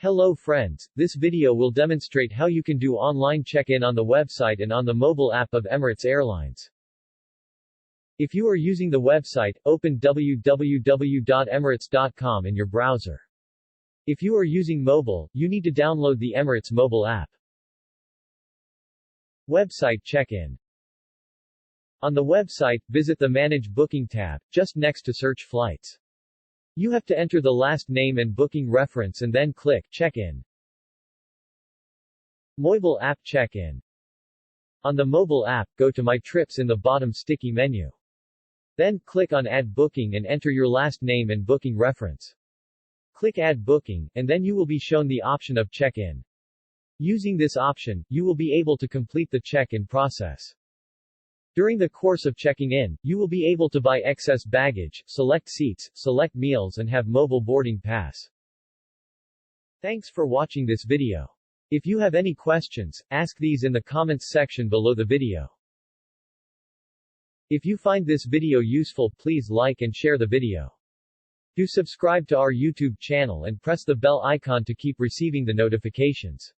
Hello friends, this video will demonstrate how you can do online check-in on the website and on the mobile app of Emirates Airlines. If you are using the website, open www.emirates.com in your browser. If you are using mobile, you need to download the Emirates mobile app. Website check-in. On the website, visit the Manage Booking tab, just next to Search Flights. You have to enter the last name and booking reference and then click Check-in. Mobile app check-in. On the mobile app, go to My Trips in the bottom sticky menu. Then, click on Add Booking and enter your last name and booking reference. Click Add Booking, and then you will be shown the option of Check-in. Using this option, you will be able to complete the check-in process. During the course of checking in, you will be able to buy excess baggage, select seats, select meals and have mobile boarding pass. Thanks for watching this video. If you have any questions, ask these in the comments section below the video. If you find this video useful, please like and share the video. Do subscribe to our YouTube channel and press the bell icon to keep receiving the notifications.